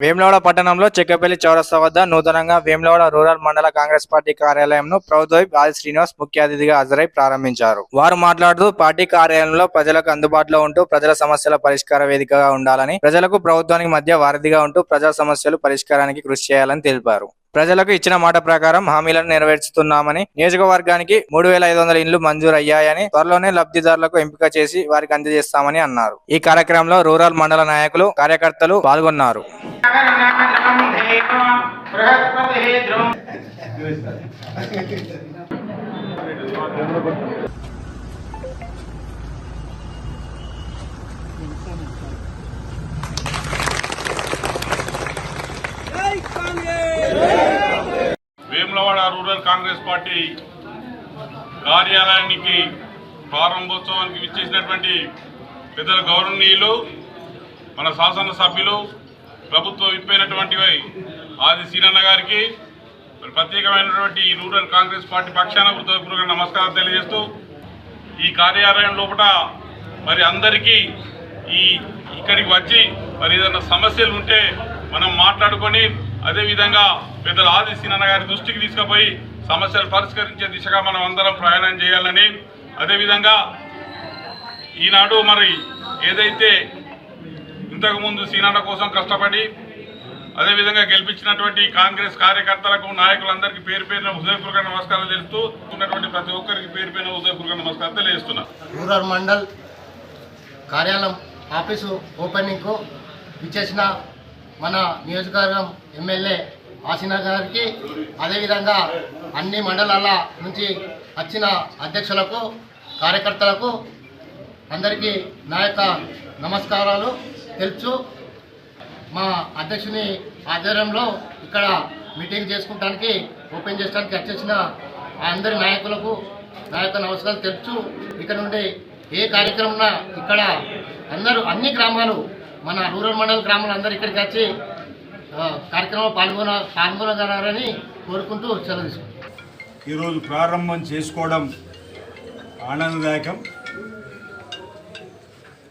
వేములవాడ పట్టణంలో చెక్కపల్లి చౌరస్తా వద్ద నూతనంగా వేములవాడ రూరల్ మండల కాంగ్రెస్ పార్టీ కార్యాలయంను ప్రభుత్వ ఆది శ్రీనివాస్ ముఖ్య అతిథిగా హాజరై ప్రారంభించారు. వారు మాట్లాడుతూ పార్టీ కార్యాలయంలో ప్రజలకు అందుబాటులో ఉంటూ ప్రజల సమస్యల పరిష్కార వేదికగా ఉండాలని, ప్రజలకు ప్రభుత్వానికి మధ్య వారధిగా ఉంటూ ప్రజా సమస్యలు పరిష్కారానికి కృషి చేయాలని తెలిపారు. ప్రజలకు ఇచ్చిన మాట ప్రకారం హామీలను నెరవేర్చుతున్నామని, నియోజకవర్గానికి 3500 ఇండ్లు మంజూరు అయ్యాయని, త్వరలోనే లబ్ధిదారులకు ఎంపిక చేసి వారికి అందజేస్తామని అన్నారు. ఈ కార్యక్రమంలో రూరల్ మండల నాయకులు, కార్యకర్తలు పాల్గొన్నారు. వేములవాడ రూరల్ కాంగ్రెస్ పార్టీ కార్యాలయానికి ప్రారంభోత్సవానికి విచ్చేసినటువంటి పెద్దల గౌరవనీయులు, మన శాసనసభ్యులు, ప్రభుత్వ విప్పైనటువంటి ఆది సీనన్న గారికి ప్రత్యేకమైనటువంటి రూరల్ కాంగ్రెస్ పార్టీ పక్షాన హృదయపూర్వక నమస్కారం తెలియజేస్తూ, ఈ కార్యాలయం లోపల మరి అందరికీ ఇక్కడికి వచ్చి మరి ఏదైనా సమస్యలు ఉంటే మనం మాట్లాడుకొని, అదేవిధంగా పెద్దల ఆది సీనన్న గారి దృష్టికి తీసుకుపోయి సమస్యలు పరిష్కరించే దిశగా మనం అందరం ప్రయాణం చేయాలని, అదేవిధంగా ఈనాడు మరి ఏదైతే ఇంతకుముందు సీనన్న కోసం కష్టపడి అదేవిధంగా గెలిపించినటువంటి కాంగ్రెస్ కార్యకర్తలకు, నాయకులందరికీ పేరు పేరున హృదయపూర్వక నమస్కారాలు తెలుస్తూ ఉన్నటువంటి ప్రతి ఒక్కరికి పేరు పేరున హృదయపూర్వక నమస్కారం తెలియజేస్తున్నా. రూరల్ మండల్ కార్యాలయం ఆఫీసు ఓపెనింగ్కు విచ్చేసిన మన నియోజకవర్గం ఎమ్మెల్యే ఆసీనా గారికి, అదేవిధంగా అన్ని మండలాల నుంచి వచ్చిన అధ్యక్షులకు, కార్యకర్తలకు అందరికీ నా యొక్క నమస్కారాలు తెలుసు. మా అధ్యక్షుని ఆధ్వర్యంలో ఇక్కడ మీటింగ్ చేసుకుంటానికి, ఓపెన్ చేయడానికి వచ్చేసిన అందరి నాయకులకు నా యొక్క నమస్కారాలు తెలుసు. ఇక్కడ నుండి ఏ కార్యక్రమం ఇక్కడ అన్ని గ్రామాలు, మన రూరల్ మండల గ్రామాలు అందరూ ఇక్కడికి వచ్చి కార్యక్రమంలో పాల్గొనగలరని కోరుకుంటూ సెలవు తీసుకుంటాం. ఈరోజు ప్రారంభం చేసుకోవడం ఆనందదాయకం.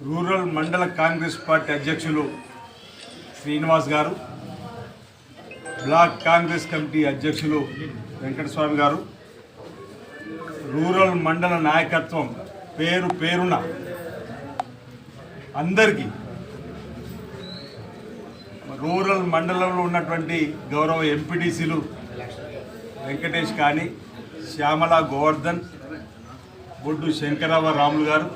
రూరల్ మండల కాంగ్రెస్ పార్టీ అధ్యక్షులు శ్రీనివాస్ గారు, బ్లాక్ కాంగ్రెస్ కమిటీ అధ్యక్షులు వెంకటస్వామి గారు, రూరల్ మండల నాయకత్వం పేరు పేరున అందరికీ, రూరల్ మండలంలో ఉన్నటువంటి గౌరవ ఎంపీటీసీలు వెంకటేష్ కానీ, శ్యామల గోవర్ధన్, బొడ్డు శంకరరావు రాములు గారు,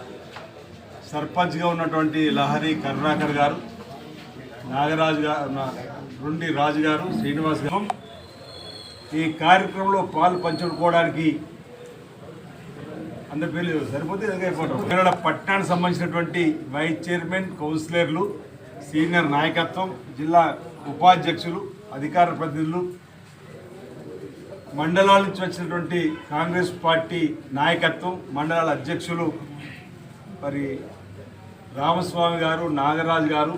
సర్పంచ్గా ఉన్నటువంటి లహరి కరుణాకర్ గారు, నాగరాజు గారు, రుండి రాజు గారు, శ్రీనివాస్ గారు ఈ కార్యక్రమంలో పాలు పంచుకోవడానికి అందరి పేర్లు సరిపోతే అయిపోవడం. పట్టణానికి సంబంధించినటువంటి వైస్ చైర్మన్, కౌన్సిలర్లు, సీనియర్ నాయకత్వం, జిల్లా ఉపాధ్యక్షులు, అధికార ప్రతినిధులు, మండలాల నుంచి వచ్చినటువంటి కాంగ్రెస్ పార్టీ నాయకత్వం, మండలాల అధ్యక్షులు మరి రామస్వామి గారు, నాగరాజు గారు,